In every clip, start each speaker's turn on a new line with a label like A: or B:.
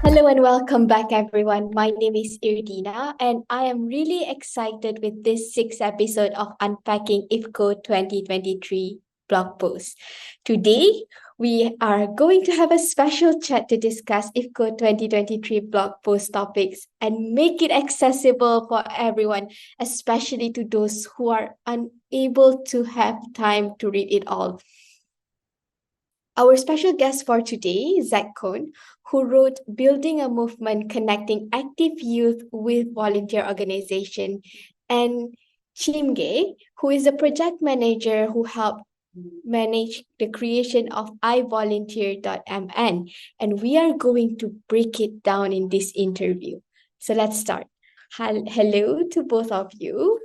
A: Hello and welcome back, everyone. My name is Irdina, and I am really excited with this sixth episode of Unpacking IVCO 2023 blog post. Today, we are going to have a special chat to discuss IVCO 2023 blog post topics and make it accessible for everyone, especially to those who are unable to have time to read it all. Our special guest for today, Zach Cohn, who wrote Building a Movement Connecting Active Youth with Volunteer Organization, and Chimge, who is a project manager who helped manage the creation of ivolunteer.mn. And we are going to break it down in this interview. So let's start. Hello to both of you.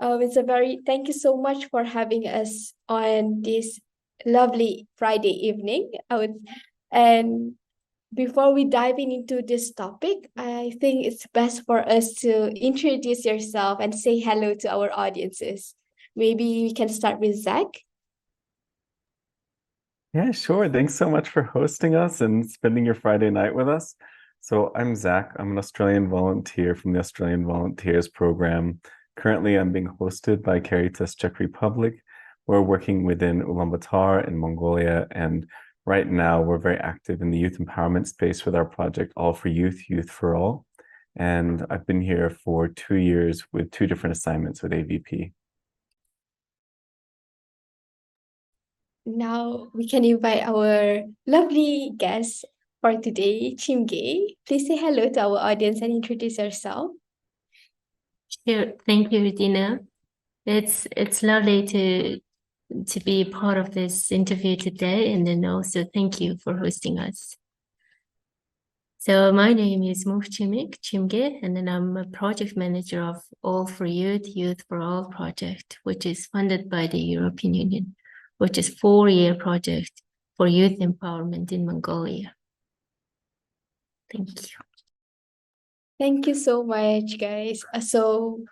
A: Thank you so much for having us on this lovely Friday evening. And before we dive into this topic, I think it's best for us to introduce yourself and say hello to our audiences. Maybe we can start with Zach.
B: Yeah, sure. Thanks so much for hosting us and spending your Friday night with us. So I'm Zach. I'm an Australian volunteer from the Australian Volunteers Program. Currently, I'm being hosted by Caritas Czech Republic. We're working within Ulaanbaatar in Mongolia, and right now we're very active in the youth empowerment space with our project All for Youth, Youth for All. And I've been here for 2 years with 2 different assignments with AVP.
A: Now we can invite our lovely guest for today, Chimge. Please say hello to our audience and introduce yourself.
C: Sure. Thank you, Dina. It's lovely to be part of this interview today, and then also thank you for hosting us. So my name is Chimge, and then I'm a project manager of All for Youth, Youth for All project, which is funded by the European Union, which is a 4-year project for youth empowerment in Mongolia. Thank you.
A: Thank you so much, guys. So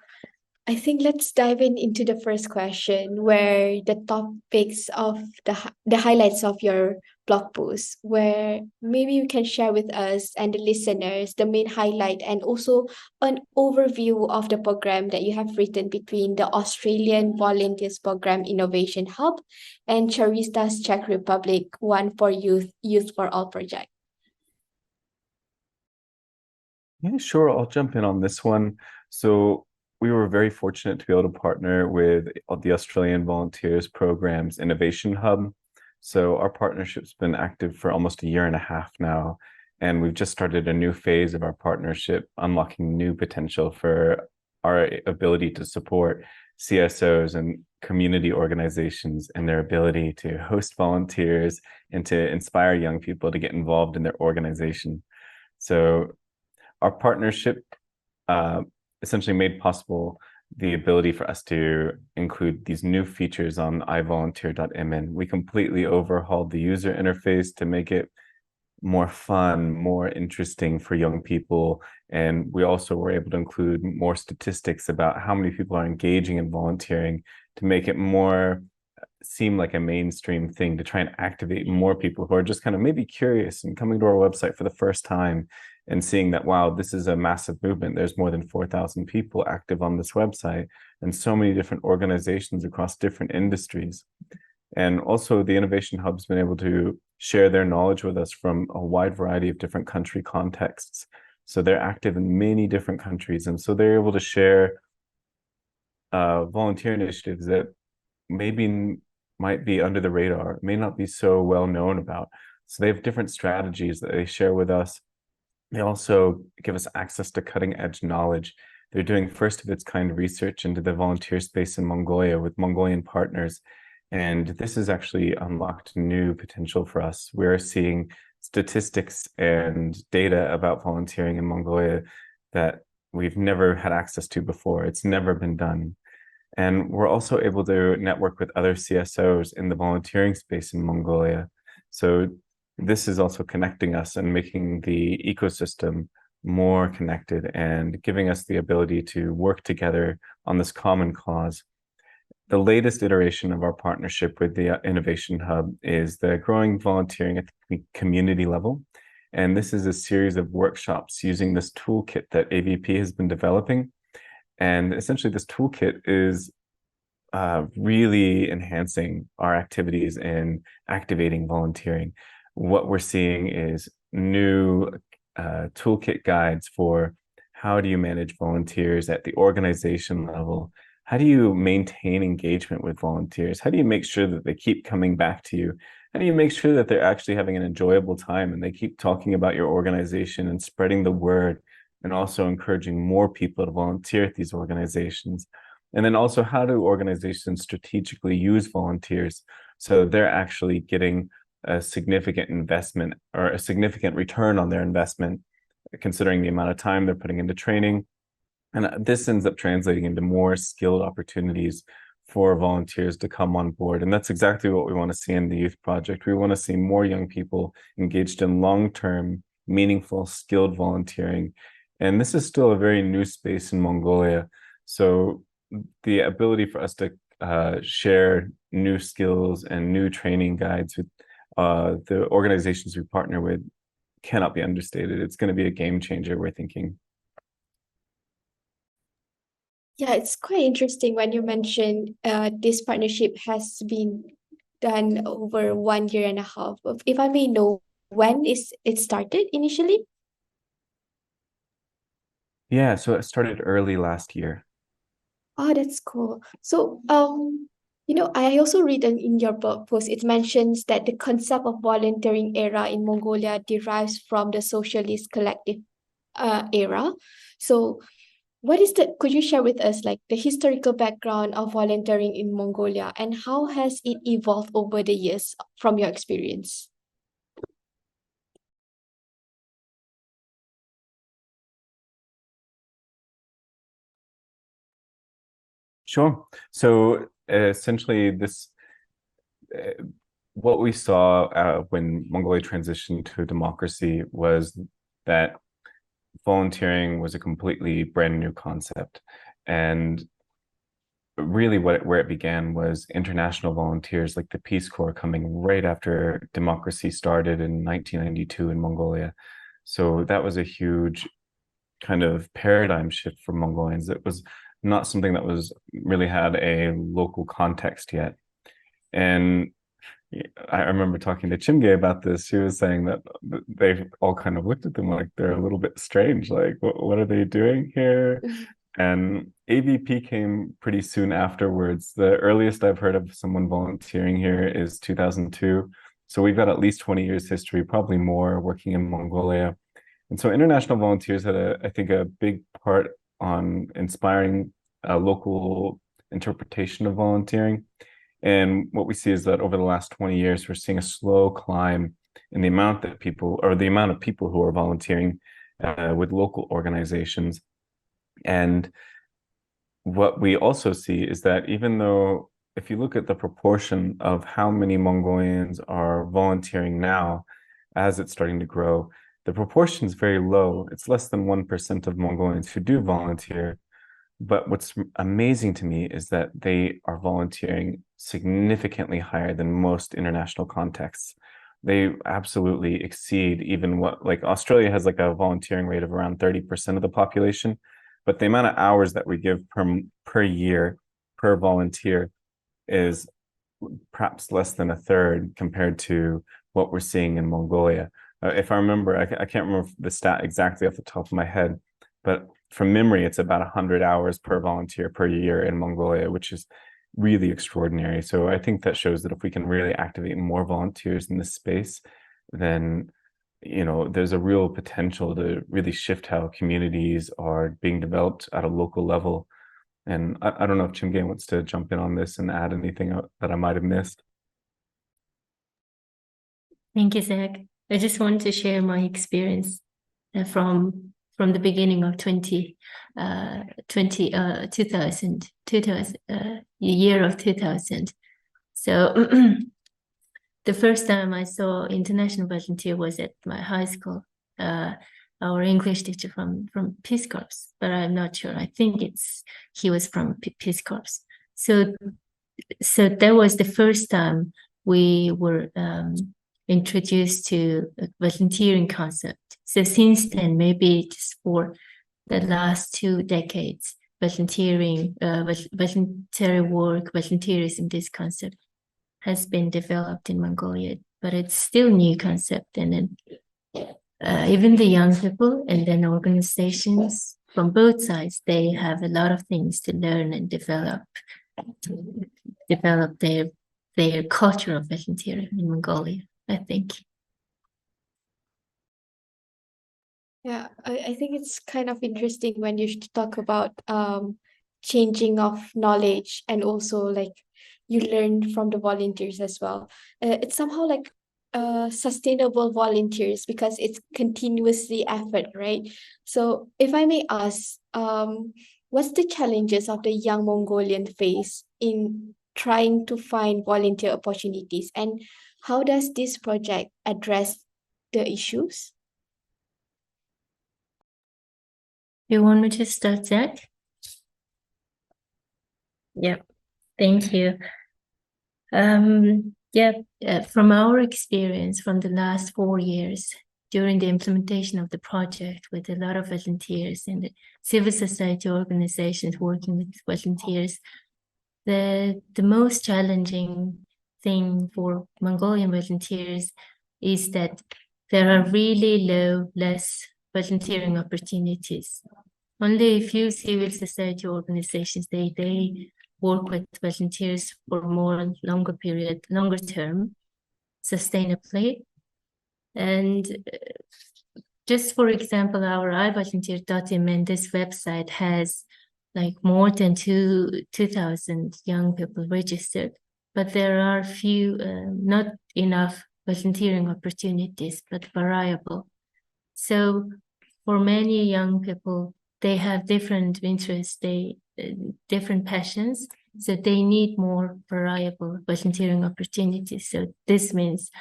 A: I think let's dive into the first question, where the topics of the highlights of your blog post, where maybe you can share with us and the listeners the main highlight and also an overview of the program that you have written between the Australian Volunteers Program Innovation Hub and Caritas Czech Republic One for Youth, Youth for All project.
B: Yeah, sure. I'll jump in on this one. So we were very fortunate to be able to partner with the Australian Volunteers Program's Innovation Hub. So our partnership's been active for almost 1.5 years now, and we've just started a new phase of our partnership, unlocking new potential for our ability to support CSOs and community organizations and their ability to host volunteers and to inspire young people to get involved in their organization. So our partnership essentially made possible the ability for us to include these new features on ivolunteer.mn. We completely overhauled the user interface to make it more fun, more interesting for young people. And we also were able to include more statistics about how many people are engaging in volunteering to make it more seem like a mainstream thing, to try and activate more people who are just kind of maybe curious and coming to our website for the first time and seeing that, wow, this is a massive movement. There's more than 4,000 people active on this website and so many different organizations across different industries. And also the Innovation Hub's been able to share their knowledge with us from a wide variety of different country contexts. So they're active in many different countries. And so they're able to share volunteer initiatives that maybe might be under the radar, may not be so well known about. So they have different strategies that they share with us. They also give us access to cutting edge knowledge. They're doing first of its kind research into the volunteer space in Mongolia with Mongolian partners. And this has actually unlocked new potential for us. We're seeing statistics and data about volunteering in Mongolia that we've never had access to before. It's never been done. And we're also able to network with other CSOs in the volunteering space in Mongolia. So this is also connecting us and making the ecosystem more connected and giving us the ability to work together on this common cause. the latest iteration of our partnership with the Innovation Hub is the growing volunteering at the community level. And this is a series of workshops using this toolkit that AVP has been developing. And essentially this toolkit is really enhancing our activities in activating volunteering. What we're seeing is new toolkit guides for how do you manage volunteers at the organization level? How do you maintain engagement with volunteers? How do you make sure that they keep coming back to you? How do you make sure that they're actually having an enjoyable time and they keep talking about your organization and spreading the word and also encouraging more people to volunteer at these organizations? And then also, how do organizations strategically use volunteers so they're actually getting a significant investment or a significant return on their investment, considering the amount of time they're putting into training? And this ends up translating into more skilled opportunities for volunteers to come on board. And that's exactly what we want to see in the youth project. We want to see more young people engaged in long-term, meaningful, skilled volunteering. And this is still a very new space in Mongolia. So the ability for us to share new skills and new training guides with the organizations we partner with cannot be understated. It's going to be a game changer, we're thinking.
A: Yeah, it's quite interesting when you mentioned this partnership has been done over 1 year and a half. If I may know, when is it started initially?
B: Yeah, so it started early last year.
A: Oh, that's cool. So, I also read in your blog post, it mentions that the concept of volunteering era in Mongolia derives from the socialist collective era. So, could you share with us like the historical background of volunteering in Mongolia and how has it evolved over the years from your experience?
B: Sure. So essentially, what we saw when Mongolia transitioned to democracy was that volunteering was a completely brand new concept. And really where it began was international volunteers like the Peace Corps coming right after democracy started in 1992 in Mongolia. So that was a huge kind of paradigm shift for Mongolians. It was not something that was really had a local context yet. And I remember talking to Chimge about this. She was saying that they all kind of looked at them like they're a little bit strange. Like, what are they doing here? And AVP came pretty soon afterwards. The earliest I've heard of someone volunteering here is 2002. So we've got at least 20 years history, probably more, working in Mongolia. And so international volunteers had, I think, a big part on inspiring a local interpretation of volunteering. And what we see is that over the last 20 years, we're seeing a slow climb in the amount of people who are volunteering with local organizations. And what we also see is that even though, if you look at the proportion of how many Mongolians are volunteering now, as it's starting to grow, the proportion is very low. It's less than 1% of Mongolians who do volunteer. But what's amazing to me is that they are volunteering significantly higher than most international contexts. They absolutely exceed even what, like Australia has like a volunteering rate of around 30% of the population, but the amount of hours that we give per year per volunteer is perhaps less than a third compared to what we're seeing in Mongolia. If I remember, I can't remember the stat exactly off the top of my head, but from memory, it's about 100 hours per volunteer per year in Mongolia, which is really extraordinary. So I think that shows that if we can really activate more volunteers in this space, then there's a real potential to really shift how communities are being developed at a local level. And I don't know if Chimge wants to jump in on this and add anything that I might have missed.
C: Thank you, Zach. I just want to share my experience from the beginning of 2000, year of 2000. So the first time I saw international volunteer was at my high school. Our English teacher from Peace Corps, but I'm not sure. I think he was from Peace Corps. So so that was the first time we were introduced to a volunteering concept. So since then, maybe just for the last 2 decades, voluntary work, volunteerism, this concept has been developed in Mongolia, but it's still new concept. And then even the young people and then organizations from both sides, they have a lot of things to learn and develop their culture of volunteering in Mongolia, I think.
A: Yeah, I think it's kind of interesting when you talk about changing of knowledge, and also like you learn from the volunteers as well. It's somehow like sustainable volunteers because it's continuously effort, right? So if I may ask, what's the challenges of the young Mongolian face in trying to find volunteer opportunities, and how does this project address the issues?
C: You want me to start, Zach? Yeah, thank you. From our experience from the last 4 years during the implementation of the project with a lot of volunteers and the civil society organizations working with volunteers, the most challenging thing for Mongolian volunteers is that there are really less volunteering opportunities. Only a few civil society organizations, they work with volunteers for more longer term, sustainably. And just for example, our iVolunteer.mn, this website has like more than 2,000 young people registered, but there are few, not enough volunteering opportunities, but variable. So for many young people, they have different interests, different passions, so they need more variable volunteering opportunities. So this means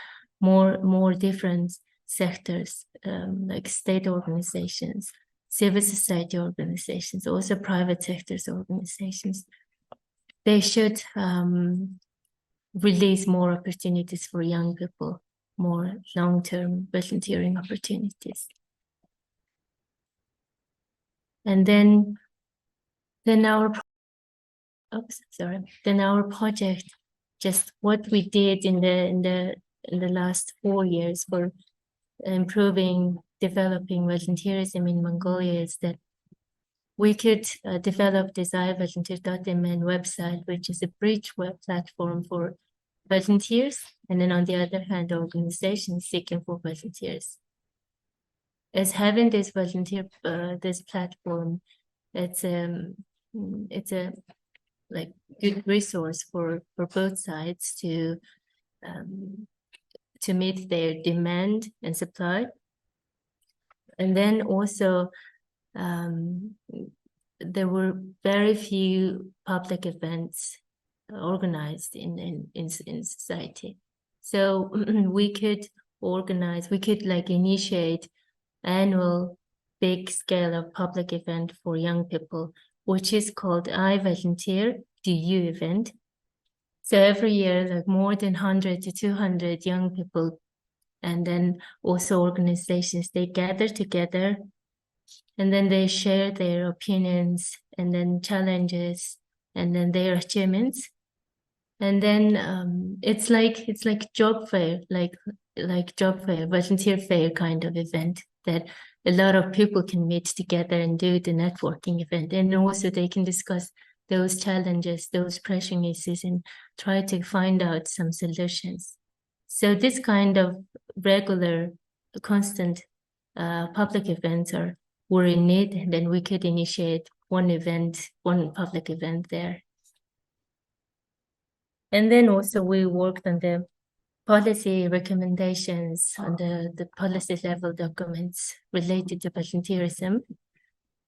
C: more different sectors, like state organizations, civil society organizations, also private sectors organizations. They should release more opportunities for young people, more long-term volunteering opportunities. And then our project, just what we did in the last 4 years for improving, developing volunteerism in Mongolia is that we could develop this iVolunteer.mn website, which is a bridge web platform for volunteers, and then on the other hand, organizations seeking for volunteers. As having this this platform, it's a like good resource for both sides to meet their demand and supply. And then also there were very few public events organized in society. So we could like initiate annual big scale of public event for young people, which is called I Volunteer Do You event. So every year, like more than 100 to 200 young people, and then also organizations, they gather together, and then they share their opinions, and then challenges, and then their achievements. And then it's like job fair, like job fair, volunteer fair kind of event that a lot of people can meet together and do the networking event. And also they can discuss those challenges, those pressing issues, and try to find out some solutions. So this kind of regular, constant public events were in need, and then we could initiate one public event there. And then also we worked on the policy recommendations on the policy level documents related to volunteerism.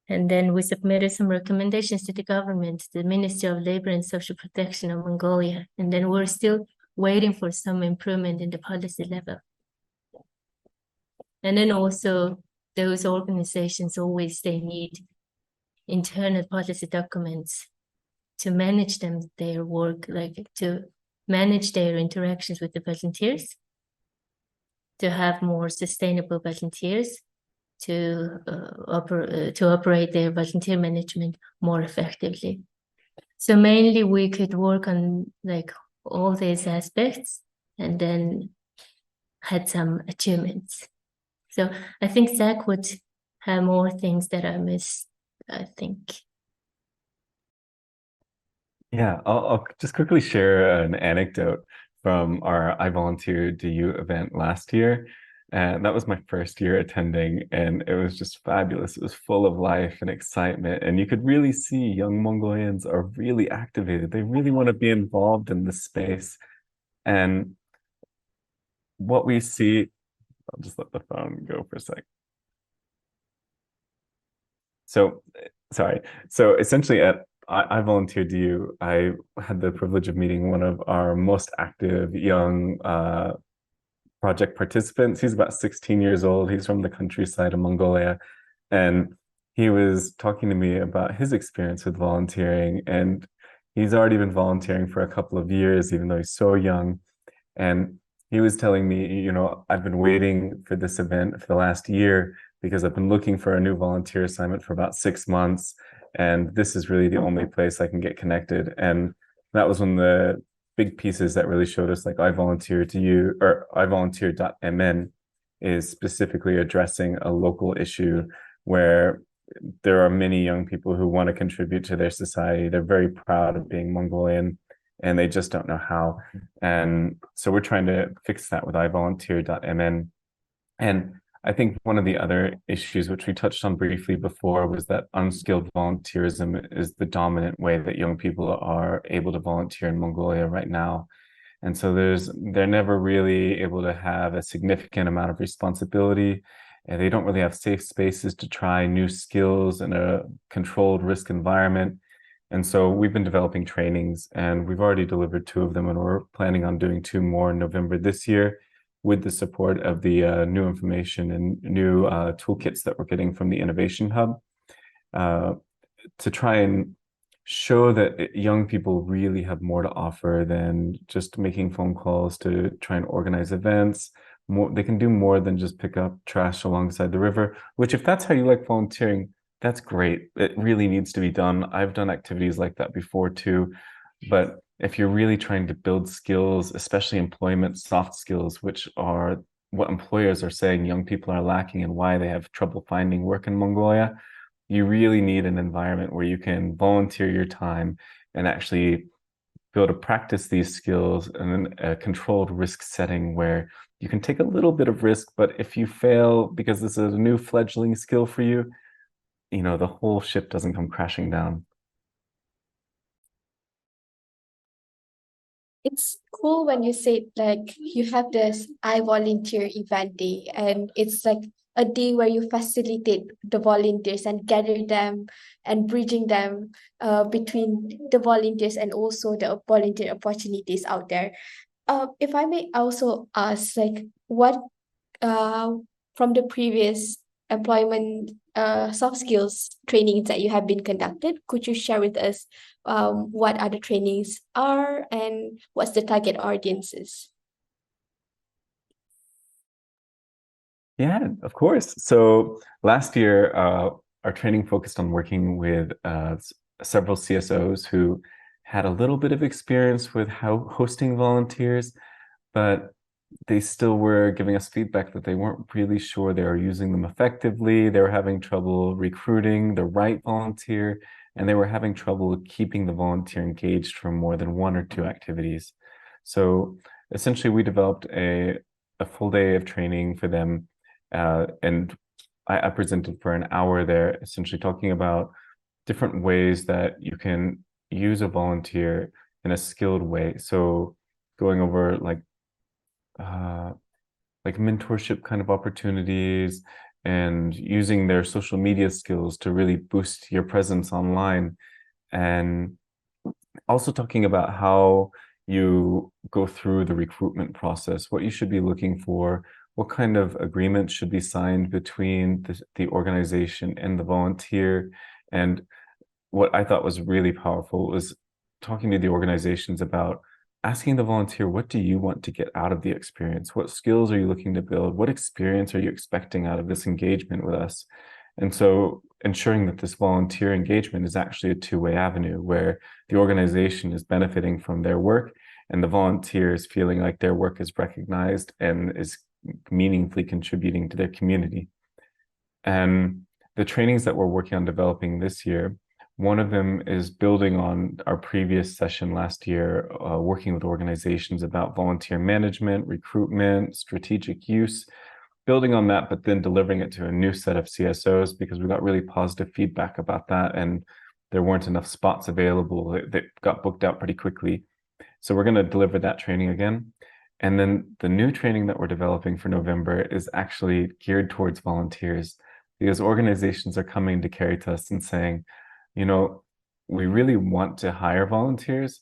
C: And then we submitted some recommendations to the government, the Ministry of Labor and Social Protection of Mongolia. And then we're still waiting for some improvement in the policy level. And then also those organizations they need internal policy documents to manage their work, like to manage their interactions with the volunteers, to have more sustainable volunteers, to operate their volunteer management more effectively. So mainly we could work on like all these aspects and then had some achievements. So I think Zach would have more things that I missed, I think.
B: Yeah, I'll just quickly share an anecdote from our I Volunteer Do You event last year. And that was my first year attending, and it was just fabulous. It was full of life and excitement, and you could really see young Mongolians are really activated. They really want to be involved in this space. And what we see, I'll just let the phone go for a sec. So, sorry. So essentially at I Volunteered You, I had the privilege of meeting one of our most active young project participants. He's about 16 years old. He's from the countryside of Mongolia. And he was talking to me about his experience with volunteering. And he's already been volunteering for a couple of years, even though he's so young. And he was telling me, you know, I've been waiting for this event for the last year because I've been looking for a new volunteer assignment for about 6 months. And this is really the only place I can get connected. And that was one of the big pieces that really showed us, like I Volunteer to You, or ivolunteer.mn is specifically addressing a local issue where there are many young people who want to contribute to their society. They're very proud of being Mongolian, and they just don't know how. And so we're trying to fix that with ivolunteer.mn. And I think one of the other issues, which we touched on briefly before, was that unskilled volunteerism is the dominant way that young people are able to volunteer in Mongolia right now. And so they're never really able to have a significant amount of responsibility, and they don't really have safe spaces to try new skills in a controlled risk environment. And so we've been developing trainings, and we've already delivered 2 of them, and we're planning on doing 2 more in November this year, with the support of the new information and new toolkits that we're getting from the Innovation Hub, to try and show that young people really have more to offer than just making phone calls to try and organize events. They can do more than just pick up trash alongside the river, which, if that's how you like volunteering, that's great. It really needs to be done. I've done activities like that before too. But if you're really trying to build skills, especially employment soft skills, which are what employers are saying young people are lacking and why they have trouble finding work in Mongolia, you really need an environment where you can volunteer your time and actually be able to practice these skills in a controlled risk setting where you can take a little bit of risk, but if you fail because this is a new fledgling skill for you, you know, the whole ship doesn't come crashing down.
A: It's cool when you say like you have this I volunteer event day, and it's like a day where you facilitate the volunteers and gather them and bridging them between the volunteers and also the volunteer opportunities out there. If I may also ask, like, what uh from the previous employment soft skills trainings that you have been conducted, could you share with us what other trainings are and what's the target audiences?
B: Yeah, of course. So last year, our training focused on working with several CSOs who had a little bit of experience with how hosting volunteers, but they still were giving us feedback that they weren't really sure they were using them effectively. They were having trouble recruiting the right volunteer, and they were having trouble keeping the volunteer engaged for more than 1 or 2 activities. So essentially, we developed a full day of training for them, and I presented for an hour there, essentially talking about different ways that you can use a volunteer in a skilled way. So going over like mentorship kind of opportunities and using their social media skills to really boost your presence online, and also talking about how you go through the recruitment process, what you should be looking for, what kind of agreements should be signed between the organization and the volunteer. And what I thought was really powerful was talking to the organizations about asking the volunteer, what do you want to get out of the experience? What skills are you looking to build? What experience are you expecting out of this engagement with us? And so ensuring that this volunteer engagement is actually a two-way avenue where the organization is benefiting from their work and the volunteer is feeling like their work is recognized and is meaningfully contributing to their community. And the trainings that we're working on developing this year, one of them is building on our previous session last year, working with organizations about volunteer management, recruitment, strategic use, building on that, but then delivering it to a new set of CSOs because we got really positive feedback about that and there weren't enough spots available that got booked out pretty quickly. So we're going to deliver that training again. And then the new training that we're developing for November is actually geared towards volunteers because organizations are coming to Caritas and saying, you know, we really want to hire volunteers,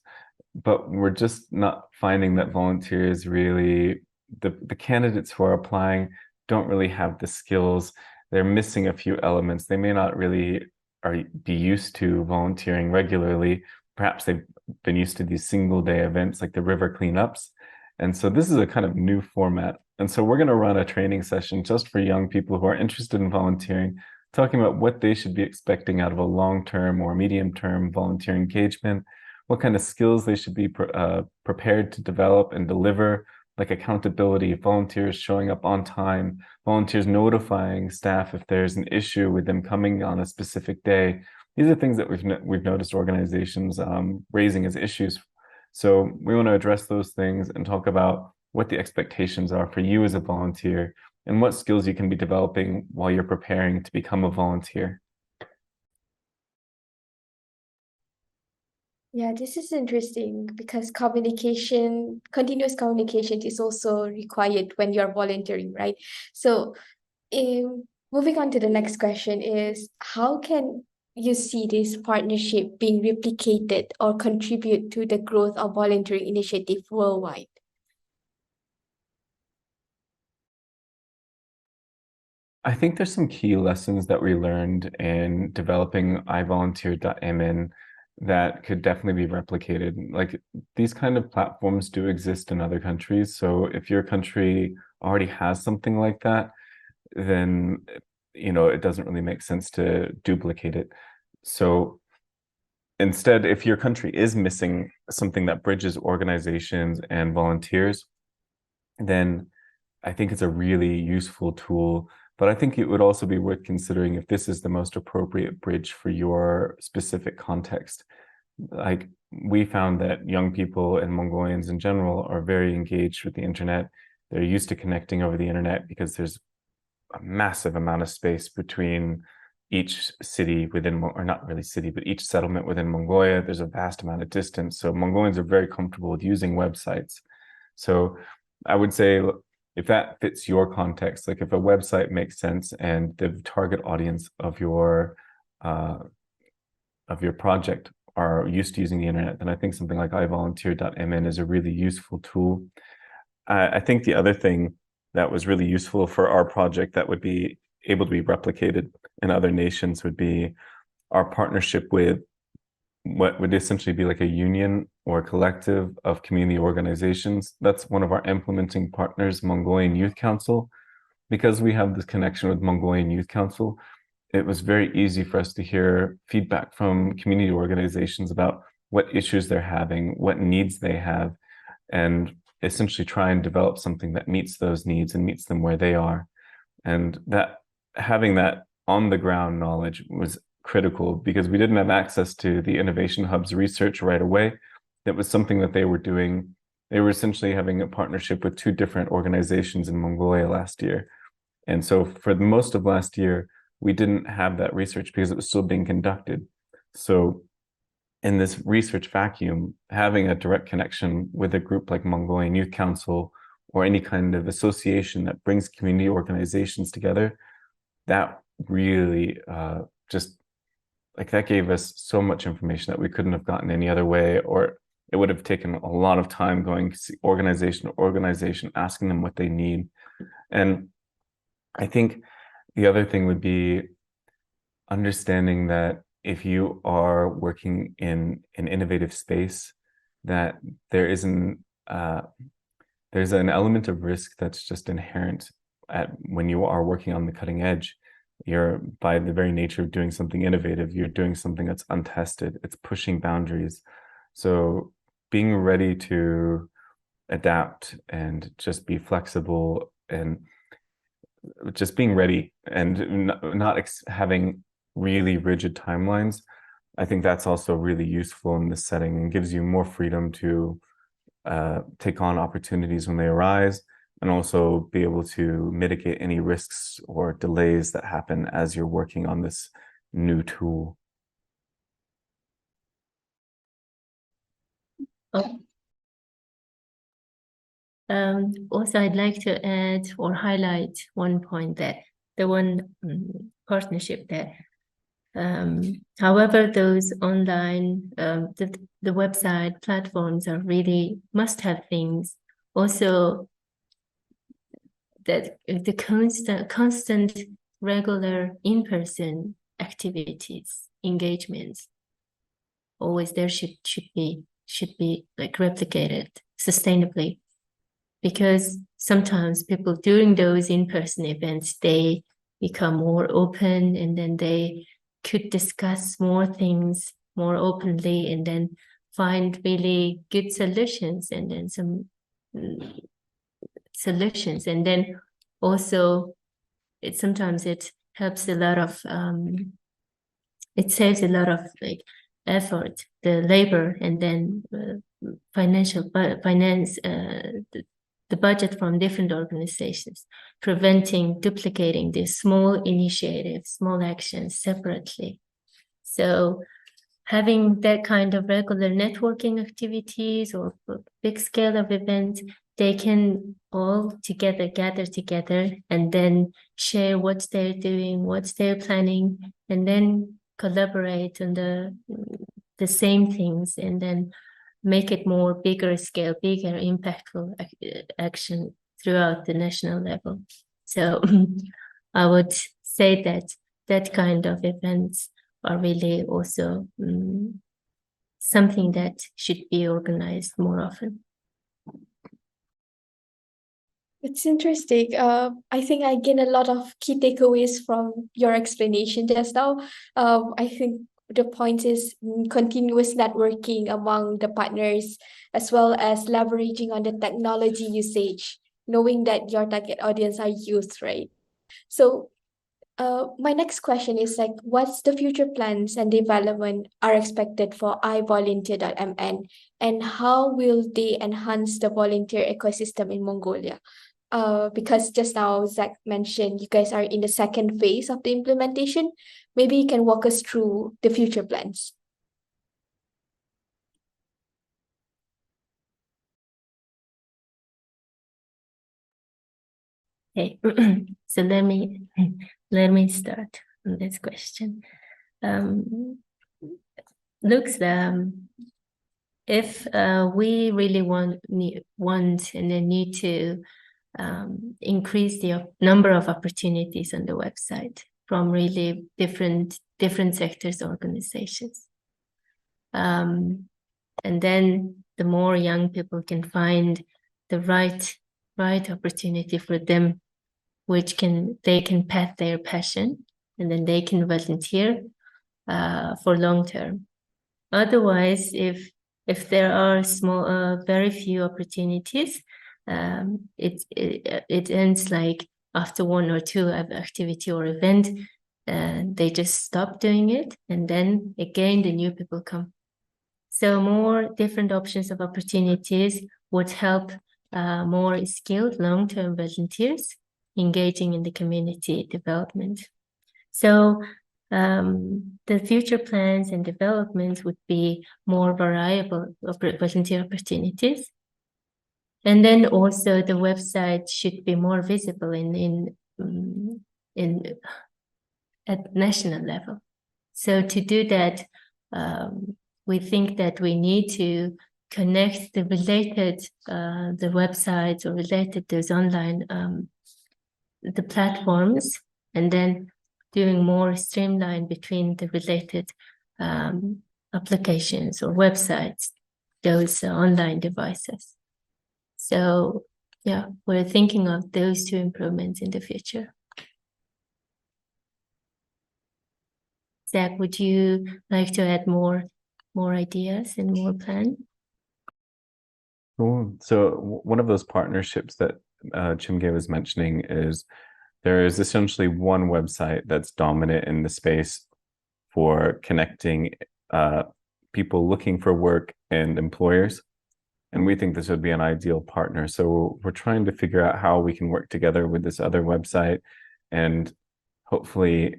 B: but we're just not finding that volunteers really, the candidates who are applying don't really have the skills. They're missing a few elements. They may not really be used to volunteering regularly. Perhaps they've been used to these single day events like the river cleanups. And so this is a kind of new format. And so we're going to run a training session just for young people who are interested in volunteering, talking about what they should be expecting out of a long-term or medium-term volunteer engagement, what kind of skills they should be prepared to develop and deliver, like accountability, volunteers showing up on time, volunteers notifying staff if there's an issue with them coming on a specific day. These are things that we've noticed organizations raising as issues. So we want to address those things and talk about what the expectations are for you as a volunteer and what skills you can be developing while you're preparing to become a volunteer.
A: Yeah, this is interesting because communication, continuous communication is also required when you're volunteering, right? So, moving on to the next question is, how can you see this partnership being replicated or contribute to the growth of volunteering initiative worldwide?
B: I think there's some key lessons that we learned in developing ivolunteer.mn that could definitely be replicated. Like these kind of platforms do exist in other countries. So if your country already has something like that, then it doesn't really make sense to duplicate it. So instead, if your country is missing something that bridges organizations and volunteers, then I think it's a really useful tool. But I think it would also be worth considering if this is the most appropriate bridge for your specific context. Like we found that young people and Mongolians in general are very engaged with the internet. They're used to connecting over the internet because there's a massive amount of space between each city within, or not really city, but each settlement within Mongolia. There's a vast amount of distance. So Mongolians are very comfortable with using websites. So I would say, if that fits your context, like if a website makes sense and the target audience of your project are used to using the internet, then I think something like ivolunteer.mn is a really useful tool. I think the other thing that was really useful for our project that would be able to be replicated in other nations would be our partnership with what would essentially be like a union or a collective of community organizations. That's one of our implementing partners, Mongolian Youth Council. Because we have this connection with Mongolian Youth Council, it was very easy for us to hear feedback from community organizations about what issues they're having, what needs they have, and essentially try and develop something that meets those needs and meets them where they are. And that having that on the ground knowledge was critical because we didn't have access to the Innovation Hub's research right away. That was something that they were doing. They were essentially having a partnership with two different organizations in Mongolia last year. And so for most of last year, we didn't have that research because it was still being conducted. So in this research vacuum, having a direct connection with a group like Mongolian Youth Council or any kind of association that brings community organizations together, that really just like that gave us so much information that we couldn't have gotten any other way, or it would have taken a lot of time going organization to organization, asking them what they need. And I think the other thing would be understanding that if you are working in an innovative space, that there's an element of risk that's just inherent when you are working on the cutting edge. You're, by the very nature of doing something innovative, you're doing something that's untested. It's pushing boundaries. So being ready to adapt and just be flexible, and just being ready and not having really rigid timelines, I think that's also really useful in this setting and gives you more freedom to take on opportunities when they arise, and also be able to mitigate any risks or delays that happen as you're working on this new tool.
C: Oh. Also, I'd like to add or highlight one point, that the one partnership that, however, those online, the website platforms are really must-have things. Also, that the constant regular in-person activities, engagements, always there should be like replicated sustainably. Because sometimes people during those in-person events, they become more open, and then they could discuss more things more openly, and then find really good solutions, and then some solutions. And then also sometimes it helps a lot of, it saves a lot of like effort, the labor, and then finance, the budget from different organizations, preventing duplicating these small initiatives, small actions separately. So having that kind of regular networking activities or big scale of events, they can all gather together, and then share what they're doing, what they're planning, and then collaborate on the same things, and then make it more bigger scale, bigger impactful action throughout the national level. So I would say that kind of events are really also something that should be organized more often.
A: It's interesting. I think I gain a lot of key takeaways from your explanation just now. I think the point is continuous networking among the partners, as well as leveraging on the technology usage, knowing that your target audience are youth, right? So, my next question is like, what's the future plans and development are expected for ivolunteer.mn, and how will they enhance the volunteer ecosystem in Mongolia? Because just now Zach mentioned you guys are in the second phase of the implementation. Maybe you can walk us through the future plans.
C: Okay, so let me start on this question. Looks, if we really want and then need to increase the number of opportunities on the website from really different sectors, organizations. And then the more young people can find the right opportunity for them, which they can path their passion, and then they can volunteer for long term. Otherwise, if there are very few opportunities, it ends like after one or two activity or event, they just stop doing it, and then again the new people come. So more different options of opportunities would help more skilled long-term volunteers engaging in the community development. So the future plans and developments would be more variable volunteer opportunities. And then also the website should be more visible at national level. So to do that, we think that we need to connect the related the websites or related those online the platforms, and then doing more streamline between the related applications or websites, those online devices. So yeah, we're thinking of those two improvements in the future. Zach, would you like to add more ideas and more plan?
B: Cool. So one of those partnerships that Chimge was mentioning is there is essentially one website that's dominant in the space for connecting people looking for work and employers. And we think this would be an ideal partner. So we're trying to figure out how we can work together with this other website and hopefully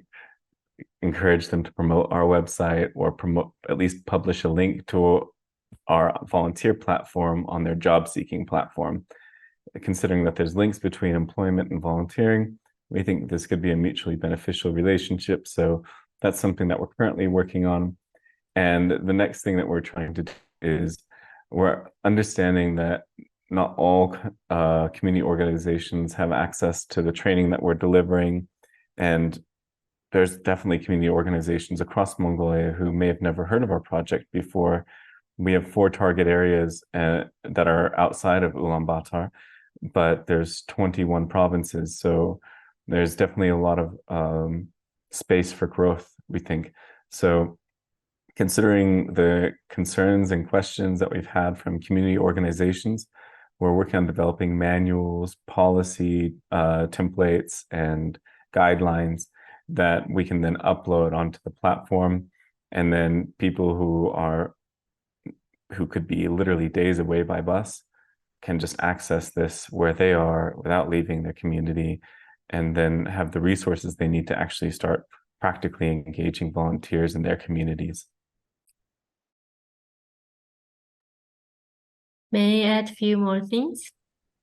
B: encourage them to promote our website or promote, at least publish a link to our volunteer platform on their job seeking platform. Considering that there's links between employment and volunteering, we think this could be a mutually beneficial relationship. So that's something that we're currently working on. And the next thing that we're trying to do is we're understanding that not all community organizations have access to the training that we're delivering. And there's definitely community organizations across Mongolia who may have never heard of our project before. We have 4 target areas that are outside of Ulaanbaatar, but there's 21 provinces. So there's definitely a lot of space for growth, we think. So considering the concerns and questions that we've had from community organizations, we're working on developing manuals, policy templates, and guidelines that we can then upload onto the platform. And then people who could be literally days away by bus can just access this where they are without leaving their community, and then have the resources they need to actually start practically engaging volunteers in their communities.
C: May I add a few more things?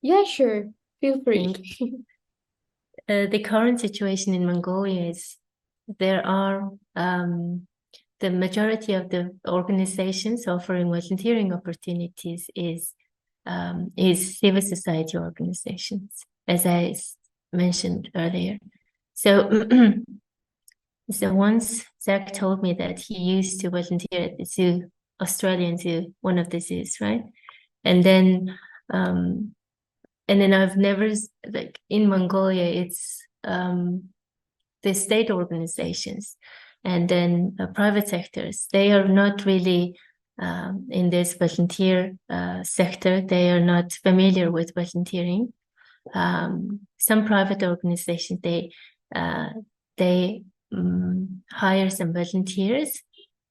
A: Yeah, sure. Feel free.
C: The current situation in Mongolia is there are the majority of the organizations offering volunteering opportunities is civil society organizations, as I mentioned earlier. So, so once Zach told me that he used to volunteer at the zoo, Australian zoo, one of the zoos, right? And then I've never, like in Mongolia, it's the state organizations and then private sectors. They are not really in this volunteer sector. They are not familiar with volunteering. Some private organizations, they hire some volunteers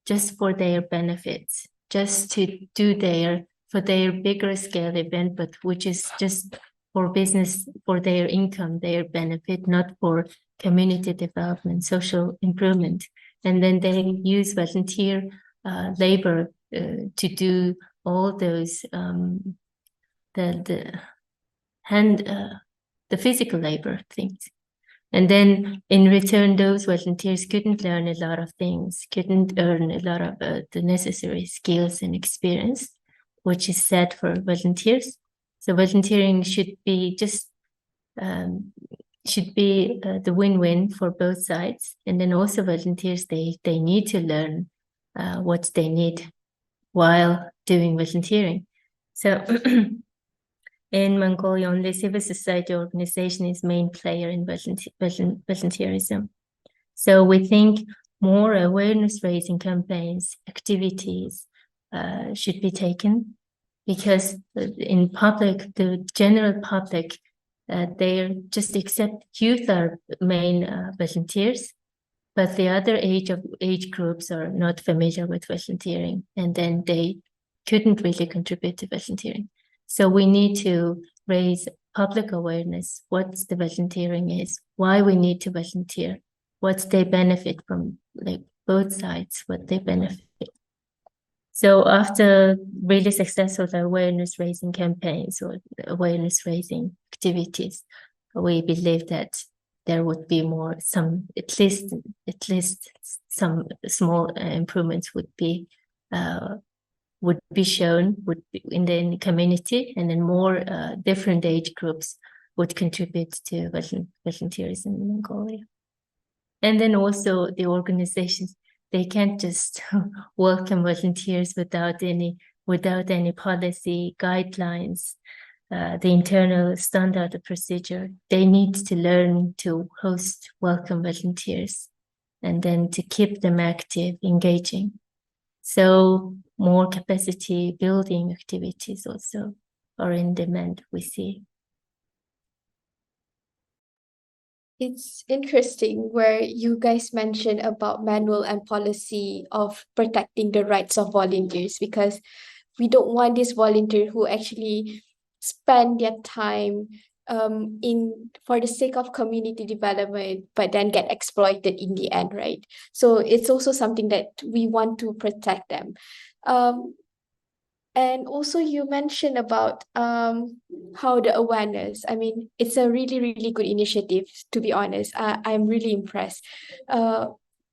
C: just for their benefits, just to do for their bigger scale event, but which is just for business, for their income, their benefit, not for community development, social improvement. And then they use volunteer labor to do all those the physical labor things. And then in return, those volunteers couldn't learn a lot of things, couldn't earn a lot of the necessary skills and experience, which is sad for volunteers. So volunteering should be just the win-win for both sides. And then also volunteers, they need to learn what they need while doing volunteering. So in Mongolia, only civil society organization is main player in volunteerism. So we think more awareness-raising campaigns, activities should be taken, because in public, the general public, they just accept youth are main volunteers, but the other age groups are not familiar with volunteering, and then they couldn't really contribute to volunteering. So we need to raise public awareness, what the volunteering is, why we need to volunteer, what they benefit from, like both sides, what they benefit. So after really successful awareness-raising campaigns or awareness-raising activities, we believe that there would be at least some small improvements would be shown in the community, and then more different age groups would contribute to volunteerism in Mongolia. And then also the organizations, they can't just welcome volunteers without any policy guidelines, the internal standard procedure. They need to learn to host welcome volunteers and then to keep them active, engaging. So more capacity building activities also are in demand, we see.
A: It's interesting where you guys mentioned about manual and policy of protecting the rights of volunteers, because we don't want this volunteer who actually spend their time in for the sake of community development, but then get exploited in the end, right? So it's also something that we want to protect them. And also you mentioned about how the awareness, I mean, it's a really, really good initiative, to be honest. I'm really impressed.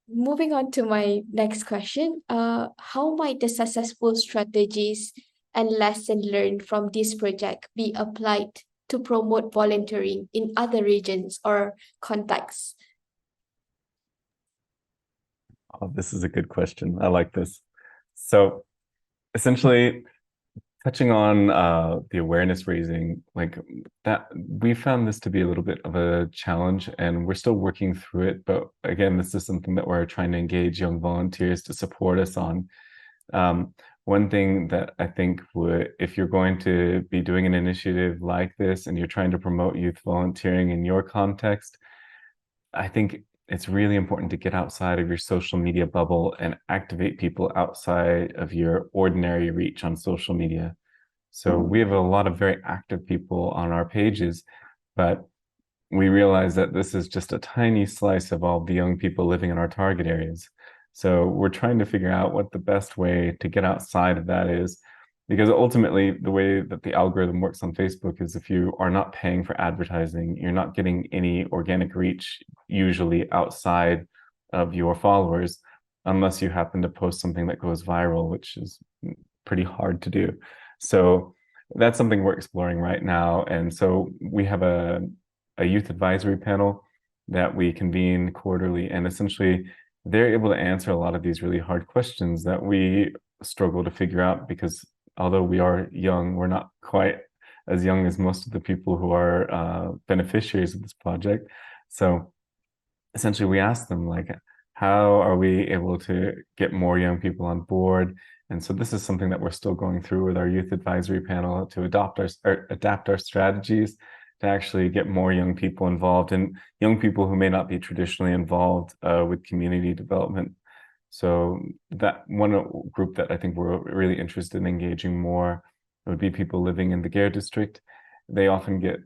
A: Moving on to my next question, how might the successful strategies and lesson learned from this project be applied to promote volunteering in other regions or contexts?
B: Oh, this is a good question. I like this. So essentially, touching on the awareness raising, like that, we found this to be a little bit of a challenge, and we're still working through it. But again, this is something that we're trying to engage young volunteers to support us on. One thing that I think if you're going to be doing an initiative like this and you're trying to promote youth volunteering in your context, I think it's really important to get outside of your social media bubble and activate people outside of your ordinary reach on social media. So we have a lot of very active people on our pages, but we realize that this is just a tiny slice of all the young people living in our target areas. So we're trying to figure out what the best way to get outside of that is, because ultimately the way that the algorithm works on Facebook is if you are not paying for advertising, you're not getting any organic reach usually outside of your followers, unless you happen to post something that goes viral, which is pretty hard to do. So that's something we're exploring right now. And so we have a youth advisory panel that we convene quarterly, and essentially they're able to answer a lot of these really hard questions that we struggle to figure out, because although we are young, we're not quite as young as most of the people who are beneficiaries of this project. So essentially we ask them, like, how are we able to get more young people on board? And so this is something that we're still going through with our youth advisory panel to adapt our strategies to actually get more young people involved, and young people who may not be traditionally involved with community development. So that one group that I think we're really interested in engaging more would be people living in the Gare district. They often get,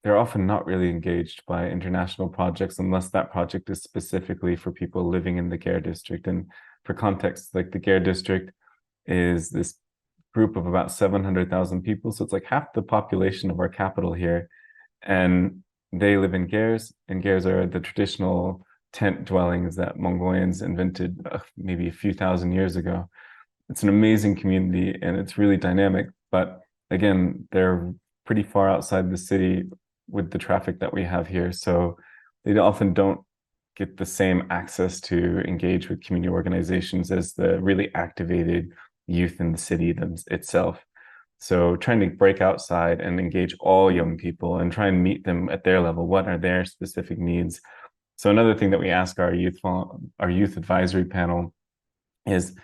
B: they're often not really engaged by international projects unless that project is specifically for people living in the Gare district. And for context, like the Gare district is this group of about 700,000 people. So it's like half the population of our capital here. And they live in gares, and gares are the traditional tent dwellings that Mongolians invented maybe a few thousand years ago. It's an amazing community and it's really dynamic, but again, they're pretty far outside the city with the traffic that we have here. So they often don't get the same access to engage with community organizations as the really activated youth in the city itself. So trying to break outside and engage all young people and try and meet them at their level. What are their specific needs? So another thing that we ask our youth advisory panel is,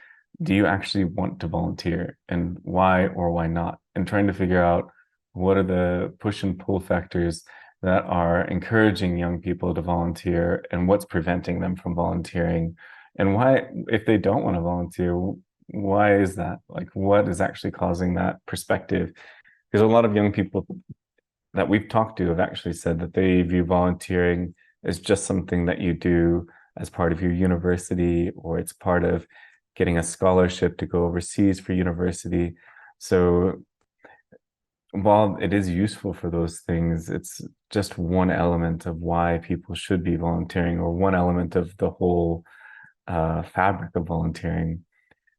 B: do you actually want to volunteer, and why or why not? And trying to figure out what are the push and pull factors that are encouraging young people to volunteer, and what's preventing them from volunteering, and why, if they don't want to volunteer, why is that? Like, what is actually causing that perspective? Because a lot of young people that we've talked to have actually said that they view volunteering as just something that you do as part of your university, or it's part of getting a scholarship to go overseas for university. So while it is useful for those things, it's just one element of why people should be volunteering, or one element of the whole fabric of volunteering.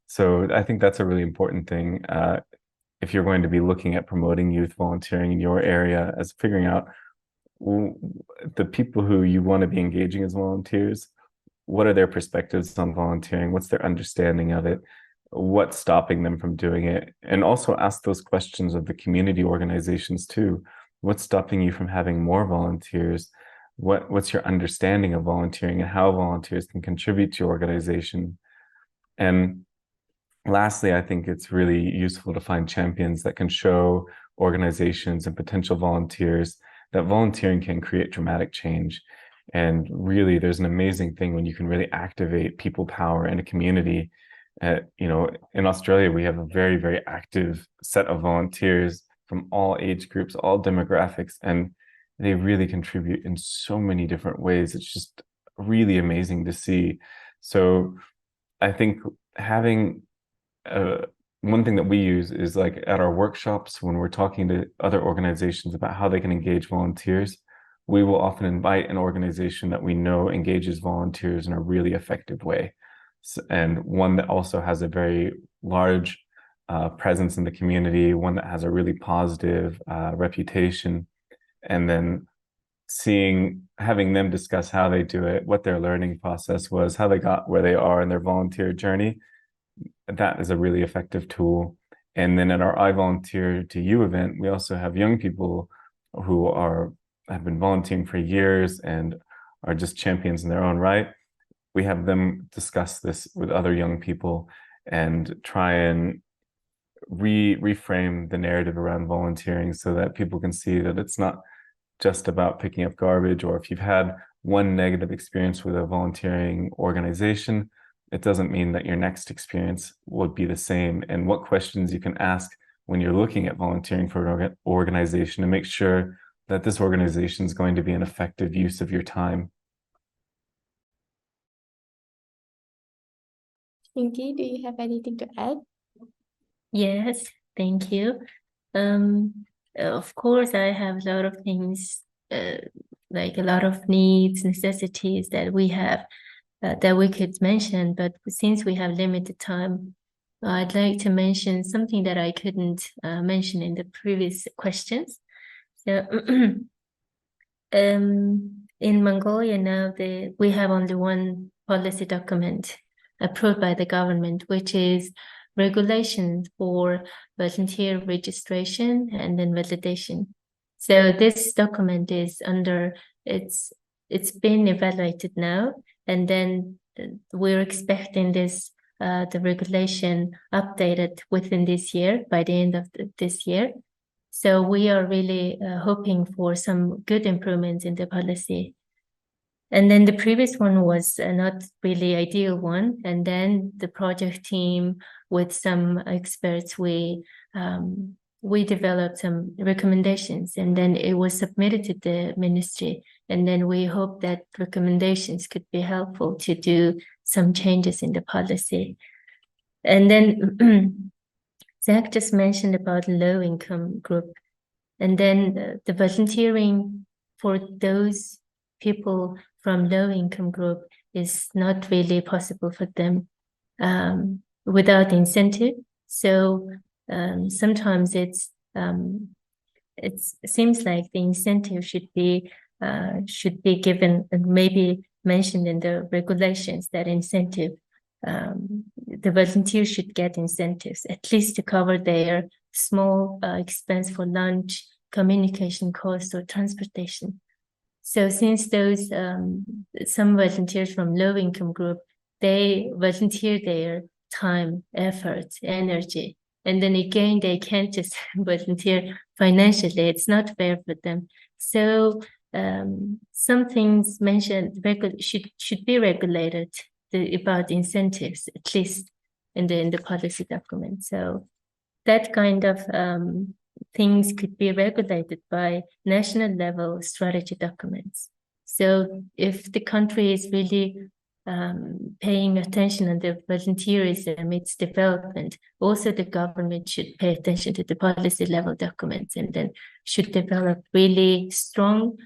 B: So I think that's a really important thing if you're going to be looking at promoting youth volunteering in your area, as figuring out the people who you want to be engaging as volunteers. what are their perspectives on volunteering? What's their understanding of it? What's stopping them from doing it? And also ask those questions of the community organizations too. What's stopping you from having more volunteers? What's your understanding of volunteering and how volunteers can contribute to your organization? And lastly, I think it's really useful to find champions that can show organizations and potential volunteers that volunteering can create dramatic change. And really, there's an amazing thing when you can really activate people power in a community. In Australia, we have a very, very active set of volunteers from all age groups, all demographics, and they really contribute in so many different ways. It's just really amazing to see. So I think having one thing that we use is like at our workshops when we're talking to other organizations about how they can engage volunteers, we will often invite an organization that we know engages volunteers in a really effective way, and one that also has a very large presence in the community, one that has a really positive reputation, and then having them discuss how they do it, what their learning process was, how they got where they are in their volunteer journey. That is a really effective tool. And then at our I Volunteer to You event, we also have young people who have been volunteering for years and are just champions in their own right. We have them discuss this with other young people and try and reframe the narrative around volunteering so that people can see that it's not just about picking up garbage, or if you've had one negative experience with a volunteering organization, it doesn't mean that your next experience would be the same. And what questions you can ask when you're looking at volunteering for an organization to make sure that this organization is going to be an effective use of your time.
A: Shinky, do you have anything to add?
C: Yes, thank you. Of course, I have a lot of things, like a lot of needs, necessities that we have, that we could mention, but since we have limited time, I'd like to mention something that I couldn't mention in the previous questions. So, in Mongolia now, we have only one policy document approved by the government, which is regulations for volunteer registration and then validation. So this document is it's been evaluated now, and then we're expecting the regulation updated within this year, by the end of this year. So we are really hoping for some good improvements in the policy. And then the previous one was not really ideal one. And then the project team with some experts, we developed some recommendations, and then it was submitted to the ministry. And then we hope that recommendations could be helpful to do some changes in the policy. And then Zach just mentioned about low income group. And then the volunteering for those people from low income group is not really possible for them without incentive. So sometimes it seems like the incentive should be given and maybe mentioned in the regulations, that incentive, the volunteers should get incentives, at least to cover their small expense for lunch, communication costs, or transportation. So since those some volunteers from low income group, they volunteer their time, effort, energy, and then again they can't just volunteer financially. It's not fair for them. So some things mentioned should be regulated about incentives, at least in the policy document. So that kind of things could be regulated by national level strategy documents. So if the country is really paying attention on the volunteerism, its development, also the government should pay attention to the policy level documents, and then should develop really strong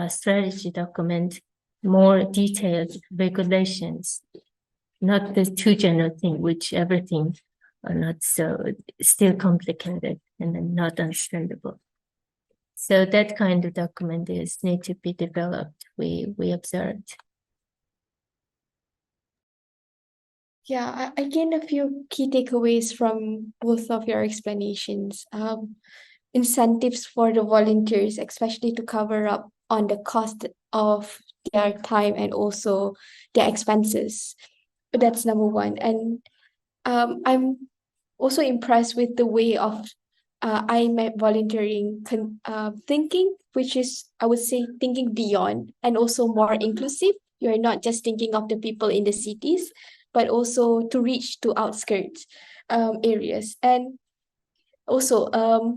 C: strategy document, more detailed regulations, not the too general thing, which everything are not so, still complicated and then not understandable. So that kind of document need to be developed, we observed.
A: Yeah, I gained a few key takeaways from both of your explanations. Incentives for the volunteers, especially to cover up on the cost of their time and also their expenses. That's number one. And I'm also impressed with the way of I'm volunteering thinking, which is, I would say, thinking beyond and also more inclusive. You're not just thinking of the people in the cities, but also to reach to outskirts areas. And also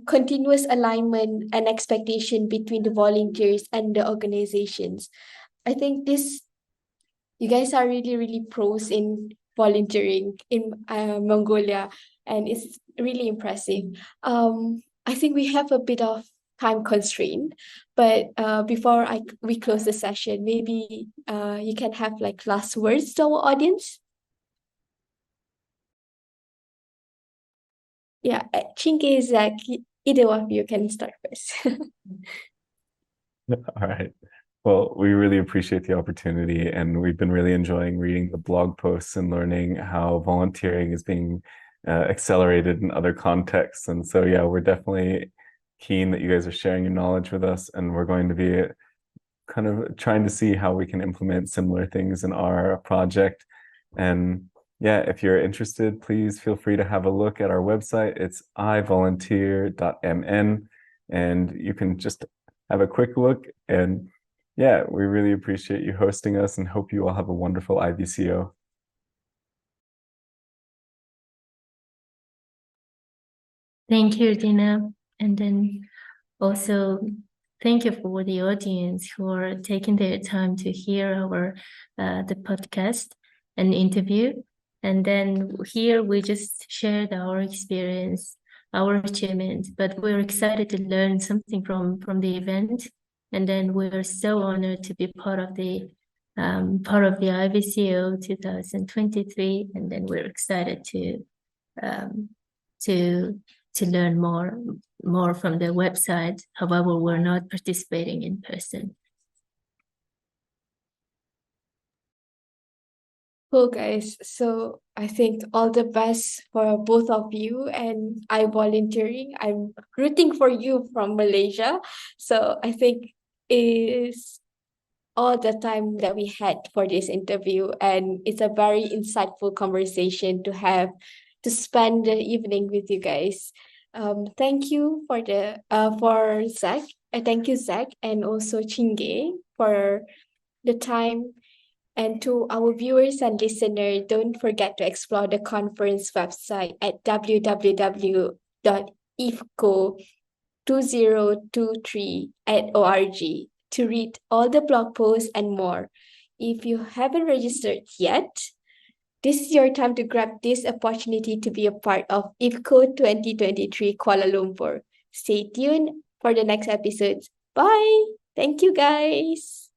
A: continuous alignment and expectation between the volunteers and the organizations. I think this you guys are really, really pros in volunteering in Mongolia, and it's really impressive. I think we have a bit of time constraint, but before we close the session, maybe you can have like last words to our audience. Yeah, Chinky, Zach, either of you can start first.
B: All right. Well, we really appreciate the opportunity, and we've been really enjoying reading the blog posts and learning how volunteering is being accelerated in other contexts. And so, yeah, we're definitely keen that you guys are sharing your knowledge with us, and we're going to be kind of trying to see how we can implement similar things in our project. And yeah, if you're interested, please feel free to have a look at our website. It's ivolunteer.mn, and you can just have a quick look. And yeah, we really appreciate you hosting us and hope you all have a wonderful IVCO.
C: Thank you, Dina. And then also thank you for the audience who are taking their time to hear our the podcast and interview. And then here we just shared our experience, our achievements, but we're excited to learn something from the event. And then we're so honored to be part of the IVCO 2023. And then we're excited to learn more from the website. However, we're not participating in person.
A: Cool, guys. So I think all the best for both of you, and I volunteering. I'm rooting for you from Malaysia. So I think is all the time that we had for this interview, and it's a very insightful conversation to have to spend the evening with you guys. Thank you for the for Zach. Thank you, Zach, and also Chinge for the time. And to our viewers and listeners, don't forget to explore the conference website at www.IVCO2023.org to read all the blog posts and more. If you haven't registered yet, this is your time to grab this opportunity to be a part of IVCO 2023 Kuala Lumpur. Stay tuned for the next episodes. Bye. Thank you, guys.